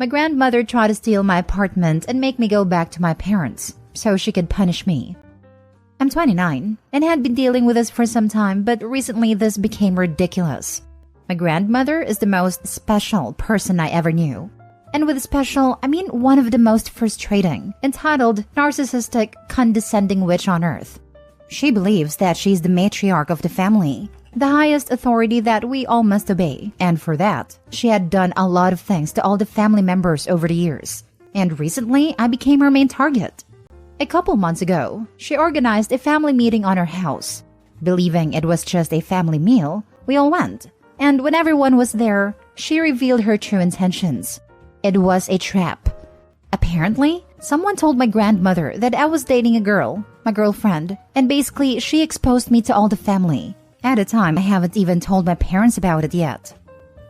My grandmother tried to steal my apartment and make me go back to my parents so she could punish me. I'm 29 and had been dealing with this for some time, but recently this became ridiculous. My grandmother is the most special person I ever knew. And with special, I mean one of the most frustrating, entitled, narcissistic, condescending witch on earth. She believes that she's the matriarch of the family, the highest authority that we all must obey, and for that, she had done a lot of things to all the family members over the years. And recently, I became her main target. A couple months ago, she organized a family meeting on her house. Believing it was just a family meal, we all went. And when everyone was there, she revealed her true intentions. It was a trap. Apparently, someone told my grandmother that I was dating a girl, my girlfriend, and basically she exposed me to all the family. At the time, I haven't even told my parents about it yet.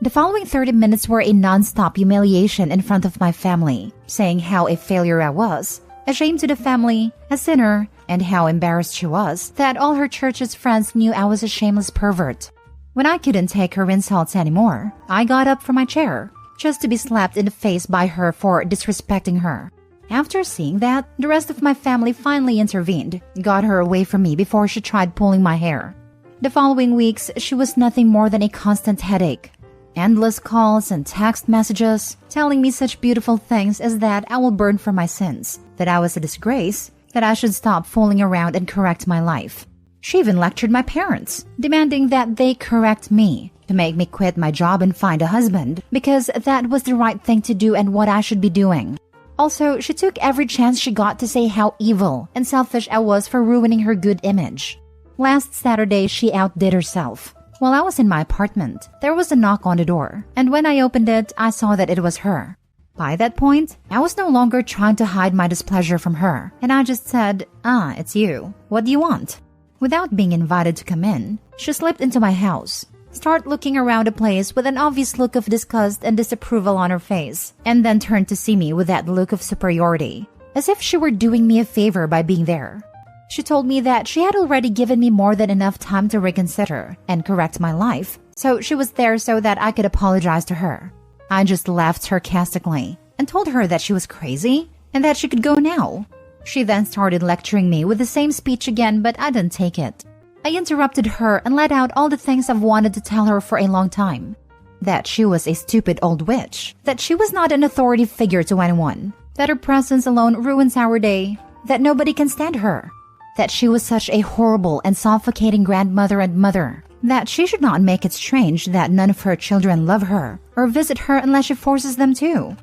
The following 30 minutes were a non-stop humiliation in front of my family, saying how a failure I was, a shame to the family, a sinner, and how embarrassed she was that all her church's friends knew I was a shameless pervert. When I couldn't take her insults anymore, I got up from my chair, just to be slapped in the face by her for disrespecting her. After seeing that, the rest of my family finally intervened, got her away from me before she tried pulling my hair. The following weeks, she was nothing more than a constant headache. Endless calls and text messages, telling me such beautiful things as that I will burn for my sins, that I was a disgrace, that I should stop fooling around and correct my life. She even lectured my parents, demanding that they correct me, to make me quit my job and find a husband, because that was the right thing to do and what I should be doing. Also, she took every chance she got to say how evil and selfish I was for ruining her good image. Last Saturday, she outdid herself. While I was in my apartment, there was a knock on the door, and when I opened it, I saw that it was her. By that point, I was no longer trying to hide my displeasure from her, and I just said, it's you. What do you want? Without being invited to come in, she slipped into my house, started looking around the place with an obvious look of disgust and disapproval on her face, and then turned to see me with that look of superiority, as if she were doing me a favor by being there. She told me that she had already given me more than enough time to reconsider and correct my life, so she was there so that I could apologize to her. I just laughed sarcastically and told her that she was crazy and that she could go now. She then started lecturing me with the same speech again, but I didn't take it. I interrupted her and let out all the things I've wanted to tell her for a long time. That she was a stupid old witch, that she was not an authority figure to anyone, that her presence alone ruins our day, that nobody can stand her, that she was such a horrible and suffocating grandmother and mother, that she should not make it strange that none of her children love her or visit her unless she forces them to.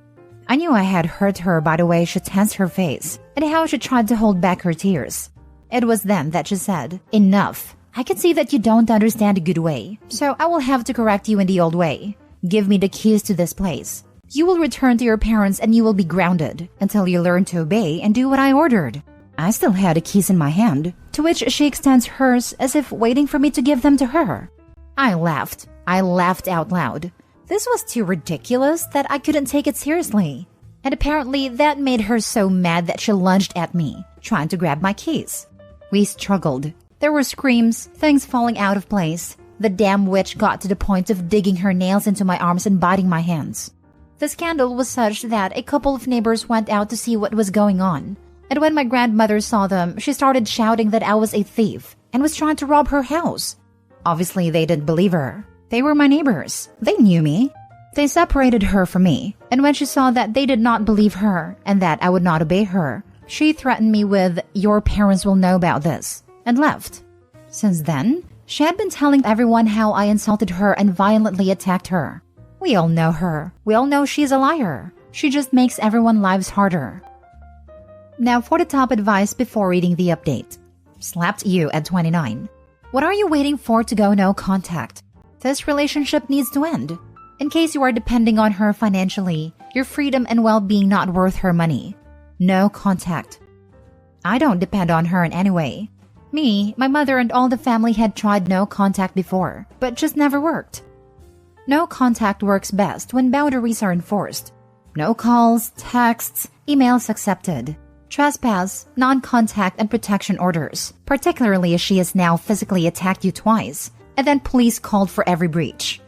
I knew I had hurt her by the way she tensed her face and how she tried to hold back her tears. It was then that she said, "Enough. I can see that you don't understand a good way, so I will have to correct you in the old way. Give me the keys to this place. You will return to your parents and you will be grounded until you learn to obey and do what I ordered." I still had the keys in my hand, to which she extends hers as if waiting for me to give them to her. I laughed. I laughed out loud. This was too ridiculous that I couldn't take it seriously. And apparently that made her so mad that she lunged at me, trying to grab my keys. We struggled. There were screams, things falling out of place. The damn witch got to the point of digging her nails into my arms and biting my hands. The scandal was such that a couple of neighbors went out to see what was going on. And when my grandmother saw them, she started shouting that I was a thief and was trying to rob her house. Obviously, they didn't believe her. They were my neighbors. They knew me. They separated her from me, and when she saw that they did not believe her and that I would not obey her, she threatened me with, "Your parents will know about this," and left. Since then, she had been telling everyone how I insulted her and violently attacked her. We all know her. We all know she's a liar. She just makes everyone's lives harder. Now for the top advice before reading the update. Slapped you at 29. What are you waiting for to go no contact? This relationship needs to end. In case you are depending on her financially, your freedom and well-being not worth her money. No contact. I don't depend on her in any way. Me, my mother, and all the family had tried no contact before, but just never worked. No contact works best when boundaries are enforced. No calls, texts, emails accepted. Trespass, non-contact, and protection orders, particularly as she has now physically attacked you twice, and then police called for every breach.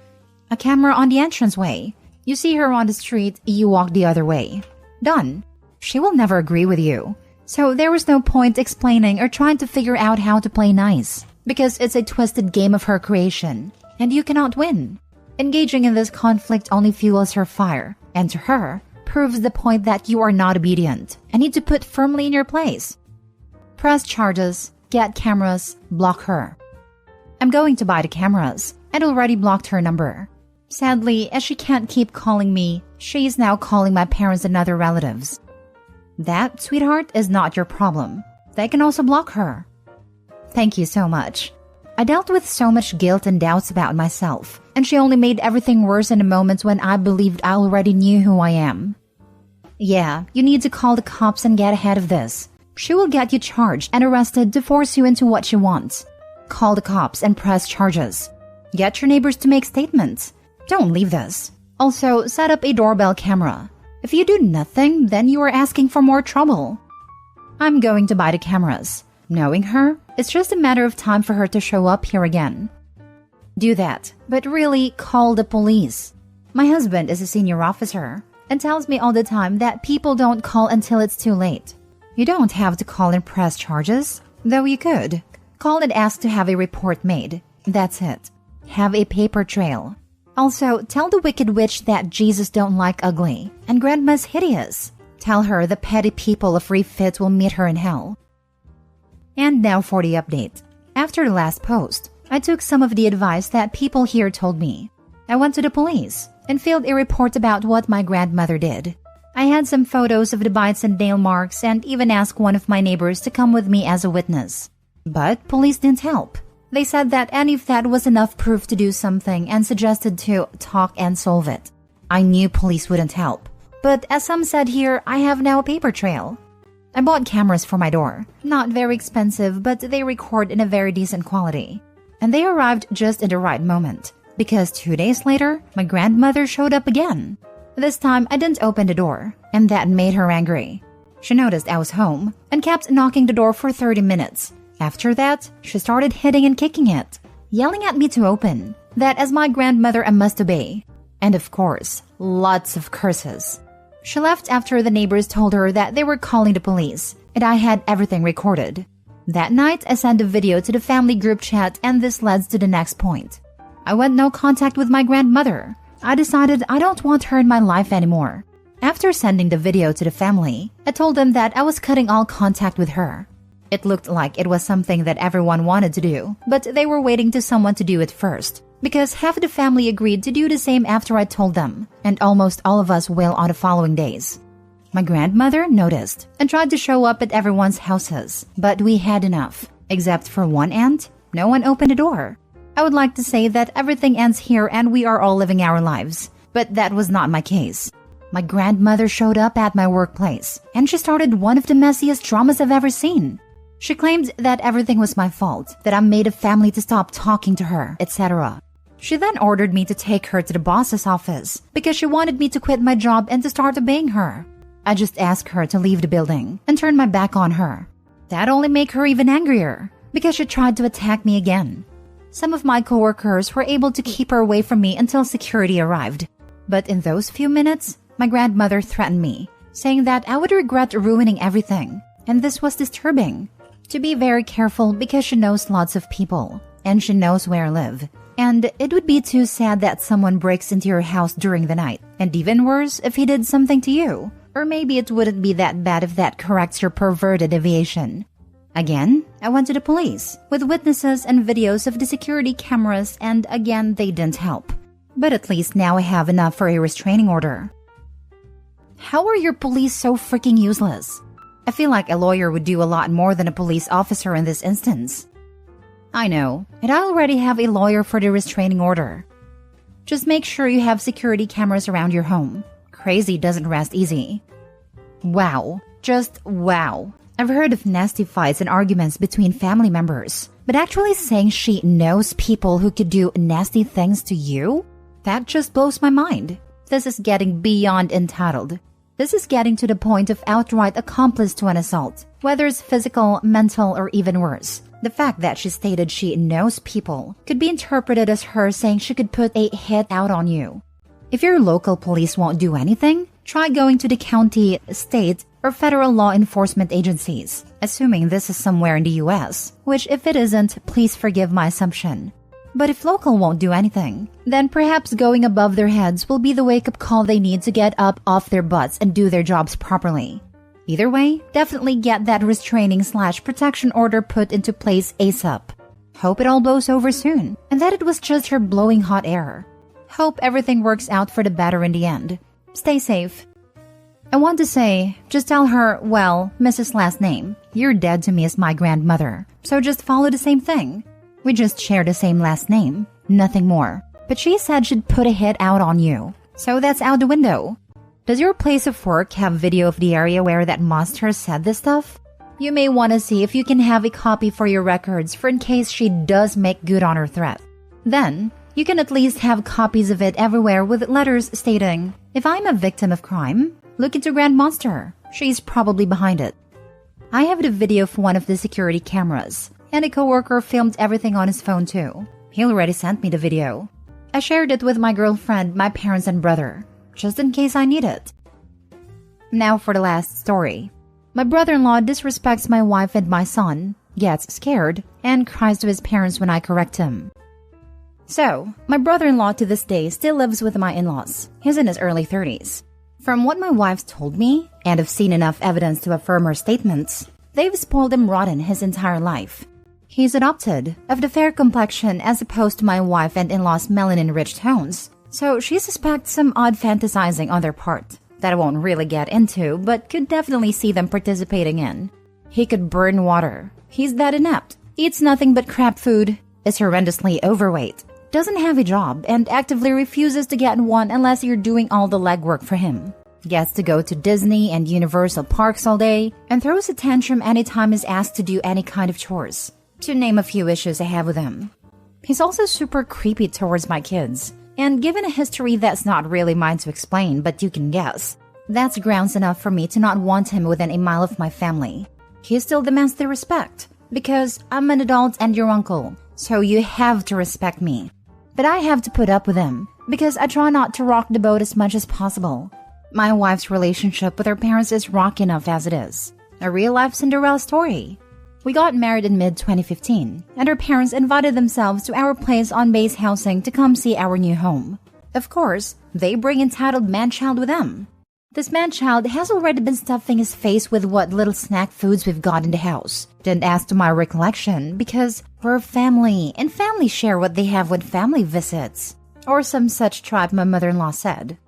A camera on the entranceway. You see her on the street, you walk the other way. Done. She will never agree with you. So there was no point explaining or trying to figure out how to play nice, because it's a twisted game of her creation, and you cannot win. Engaging in this conflict only fuels her fire, and to her, proves the point that you are not obedient and need to put firmly in your place. Press charges, get cameras, block her. I'm going to buy the cameras. I'd already blocked her number. Sadly, as she can't keep calling me, she is now calling my parents and other relatives. That, sweetheart, is not your problem. They can also block her. Thank you so much. I dealt with so much guilt and doubts about myself, and she only made everything worse in the moments when I believed I already knew who I am. Yeah, you need to call the cops and get ahead of this. She will get you charged and arrested to force you into what she wants. Call the cops and press charges. Get your neighbors to make statements. Don't leave this. Also, set up a doorbell camera. If you do nothing, then you are asking for more trouble. I'm going to buy the cameras. Knowing her, it's just a matter of time for her to show up here again. Do that, but really call the police. My husband is a senior officer and tells me all the time that people don't call until it's too late. You don't have to call and press charges, though you could. Call and ask to have a report made. That's it. Have a paper trail. Also, tell the wicked witch that Jesus don't like ugly and Grandma's hideous. Tell her the petty people of refit will meet her in hell. And now for the update. After the last post, I took some of the advice that people here told me. I went to the police and filed a report about what my grandmother did. I had some photos of the bites and nail marks and even asked one of my neighbors to come with me as a witness. But police didn't help. They said that any of that was enough proof to do something and suggested to talk and solve it. I knew police wouldn't help. But as some said here, I have now a paper trail. I bought cameras for my door. Not very expensive, but they record in a very decent quality. And they arrived just in the right moment, because 2 days later, my grandmother showed up again. This time, I didn't open the door, and that made her angry. She noticed I was home and kept knocking the door for 30 minutes. After that, she started hitting and kicking it, yelling at me to open, that as my grandmother I must obey. And of course, lots of curses. She left after the neighbors told her that they were calling the police, and I had everything recorded. That night, I sent a video to the family group chat, and this led to the next point. I went no contact with my grandmother. I decided I don't want her in my life anymore. After sending the video to the family, I told them that I was cutting all contact with her. It looked like it was something that everyone wanted to do, but they were waiting to someone to do it first, because half the family agreed to do the same after I told them, and almost all of us will on the following days. My grandmother noticed and tried to show up at everyone's houses, but we had enough. Except for one aunt, no one opened the door. I would like to say that everything ends here and we are all living our lives, but that was not my case. My grandmother showed up at my workplace, and she started one of the messiest dramas I've ever seen. She claimed that everything was my fault, that I made a family to stop talking to her, etc. She then ordered me to take her to the boss's office because she wanted me to quit my job and to start obeying her. I just asked her to leave the building and turn my back on her. That only made her even angrier because she tried to attack me again. Some of my coworkers were able to keep her away from me until security arrived. But in those few minutes, my grandmother threatened me, saying that I would regret ruining everything, and this was disturbing. To be very careful because she knows lots of people, and she knows where I live. And it would be too sad that someone breaks into your house during the night, and even worse if he did something to you. Or maybe it wouldn't be that bad if that corrects your perverted deviation. Again, I went to the police, with witnesses and videos of the security cameras, and again they didn't help. But at least now I have enough for a restraining order. How are your police so freaking useless? I feel like a lawyer would do a lot more than a police officer in this instance. I know, and I already have a lawyer for the restraining order. Just make sure you have security cameras around your home. Crazy doesn't rest easy. Wow. Just wow. I've heard of nasty fights and arguments between family members, but actually saying she knows people who could do nasty things to you? That just blows my mind. This is getting beyond entitled. This is getting to the point of outright accomplice to an assault, whether it's physical, mental, or even worse. The fact that she stated she knows people could be interpreted as her saying she could put a hit out on you. If your local police won't do anything, try going to the county, state, or federal law enforcement agencies, assuming this is somewhere in the US, which if it isn't, please forgive my assumption. But if local won't do anything, then perhaps going above their heads will be the wake-up call they need to get up off their butts and do their jobs properly. Either way, definitely get that restraining/protection order put into place ASAP. Hope it all blows over soon, and that it was just her blowing hot air. Hope everything works out for the better in the end. Stay safe. I want to say, just tell her, well, Mrs. Last Name, you're dead to me as my grandmother, so just follow the same thing. We just share the same last name, nothing more. But she said she'd put a hit out on you, so that's out the window. Does your place of work have video of the area where that monster said this stuff? You may want to see if you can have a copy for your records for in case she does make good on her threat. Then, you can at least have copies of it everywhere with letters stating, if I'm a victim of crime, look into Grand Monster. She's probably behind it. I have the video of one of the security cameras, and a coworker filmed everything on his phone too. He already sent me the video. I shared it with my girlfriend, my parents, and brother, just in case I need it. Now for the last story. My brother-in-law disrespects my wife and my son, gets scared, and cries to his parents when I correct him. So, my brother-in-law to this day still lives with my in-laws. He's in his early 30s. From what my wife's told me, and have seen enough evidence to affirm her statements, they've spoiled him rotten his entire life. He's adopted, of the fair complexion as opposed to my wife and in-laws' melanin-rich tones, so she suspects some odd fantasizing on their part that I won't really get into, but could definitely see them participating in. He could burn water. He's that inept. Eats nothing but crap food. Is horrendously overweight. Doesn't have a job and actively refuses to get one unless you're doing all the legwork for him. Gets to go to Disney and Universal parks all day and throws a tantrum anytime he's asked to do any kind of chores, to name a few issues I have with him. He's also super creepy towards my kids, and given a history that's not really mine to explain, but you can guess, that's grounds enough for me to not want him within a mile of my family. He still demands the respect, because I'm an adult and your uncle, so you have to respect me. But I have to put up with him, because I try not to rock the boat as much as possible. My wife's relationship with her parents is rocky enough as it is. A real-life Cinderella story. We got married in mid-2015, and her parents invited themselves to our place on base housing to come see our new home. Of course, they bring entitled man-child with them. This man-child has already been stuffing his face with what little snack foods we've got in the house. Didn't ask to my recollection because we're family, and family share what they have with family visits. Or some such tripe my mother-in-law said.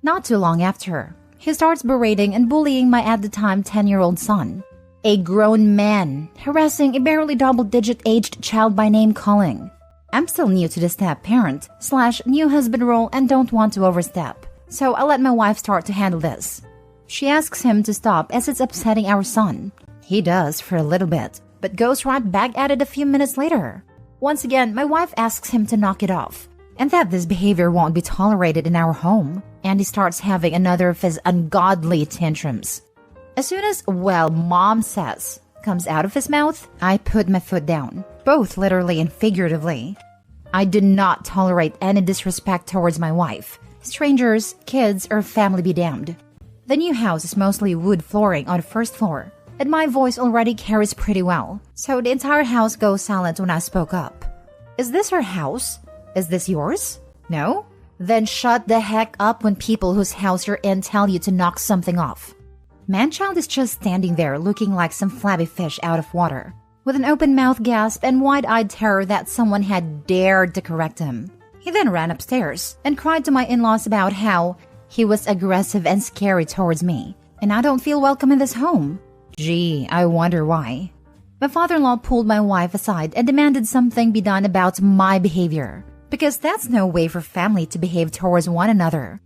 Not too long after, he starts berating and bullying my at-the-time 10-year-old son. A grown man, harassing a barely double-digit aged child by name-calling. I'm still new to the step-parent / new husband role and don't want to overstep. So I let my wife start to handle this. She asks him to stop as it's upsetting our son. He does for a little bit, but goes right back at it a few minutes later. Once again, my wife asks him to knock it off, and that this behavior won't be tolerated in our home, and he starts having another of his ungodly tantrums. As soon as, well, Mom says, comes out of his mouth, I put my foot down, both literally and figuratively. I do not tolerate any disrespect towards my wife. Strangers, kids, or family be damned. The new house is mostly wood flooring on the first floor, and my voice already carries pretty well, so the entire house goes silent when I spoke up. Is this her house? Is this yours? No? Then shut the heck up when people whose house you're in tell you to knock something off. Manchild is just standing there looking like some flabby fish out of water, with an open mouth gasp and wide-eyed terror that someone had dared to correct him. He then ran upstairs and cried to my in-laws about how he was aggressive and scary towards me, and I don't feel welcome in this home. Gee, I wonder why. My father-in-law pulled my wife aside and demanded something be done about my behavior, because that's no way for family to behave towards one another.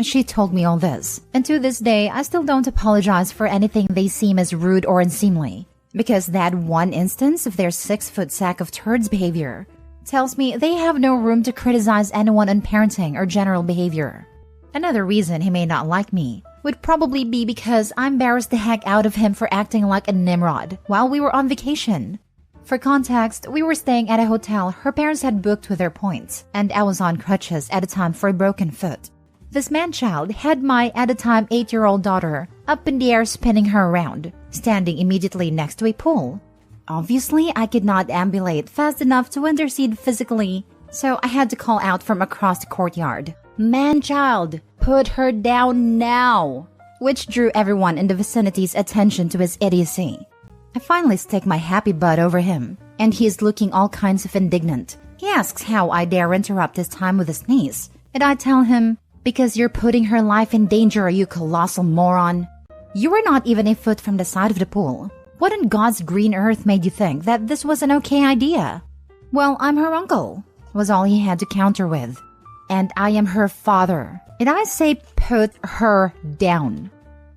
She told me all this, and to this day I still don't apologize for anything they seem as rude or unseemly, because that one instance of their 6-foot sack of turds behavior tells me they have no room to criticize anyone on parenting or general behavior. Another reason he may not like me would probably be because I embarrassed the heck out of him for acting like a Nimrod while we were on vacation. For context, we were staying at a hotel her parents had booked with their points, and I was on crutches at a time for a broken foot. This man-child had my, at the time, 8-year-old daughter up in the air spinning her around, standing immediately next to a pool. Obviously, I could not ambulate fast enough to intercede physically, so I had to call out from across the courtyard, "Man-child, put her down now!" which drew everyone in the vicinity's attention to his idiocy. I finally stick my happy butt over him, and he is looking all kinds of indignant. He asks how I dare interrupt his time with his niece, and I tell him, "Because you're putting her life in danger, you colossal moron. You were not even a foot from the side of the pool. What on God's green earth made you think that this was an okay idea?" "Well, I'm her uncle," was all he had to counter with. "And I am her father, and I say put her down."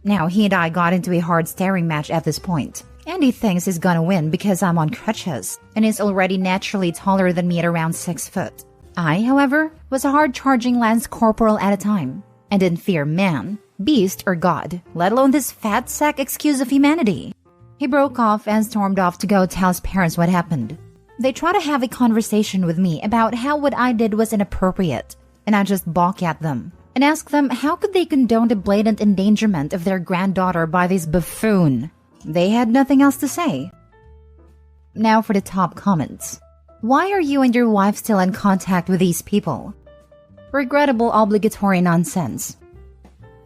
Now, he and I got into a hard staring match at this point, and he thinks he's gonna win because I'm on crutches, and is already naturally taller than me at around 6 foot. I, however, was a hard-charging lance corporal at a time, and didn't fear man, beast, or God, let alone this fat sack excuse of humanity. He broke off and stormed off to go tell his parents what happened. They try to have a conversation with me about how what I did was inappropriate, and I just balk at them and ask them how could they condone the blatant endangerment of their granddaughter by this buffoon. They had nothing else to say. Now for the top comments. Why are you and your wife still in contact with these people? Regrettable obligatory nonsense.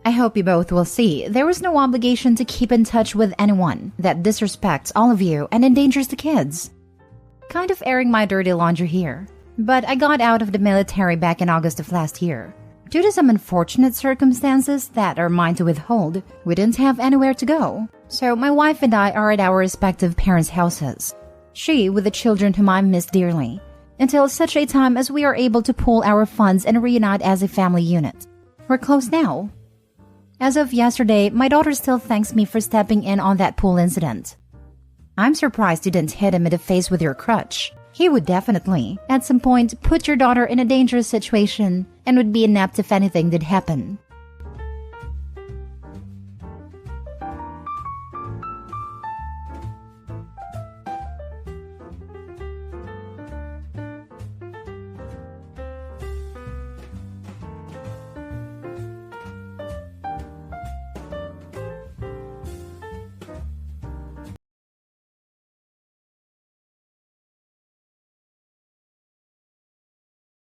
I hope you both will see there is no obligation to keep in touch with anyone that disrespects all of you and endangers the kids. Kind of airing my dirty laundry here, but I got out of the military back in August of last year. Due to some unfortunate circumstances that are mine to withhold, we didn't have anywhere to go. So my wife and I are at our respective parents' houses. She with the children whom I miss dearly, until such a time as we are able to pool our funds and reunite as a family unit. We're close now. As of yesterday, my daughter still thanks me for stepping in on that pool incident. I'm surprised you didn't hit him in the face with your crutch. He would definitely, at some point, put your daughter in a dangerous situation and would be inept if anything did happen.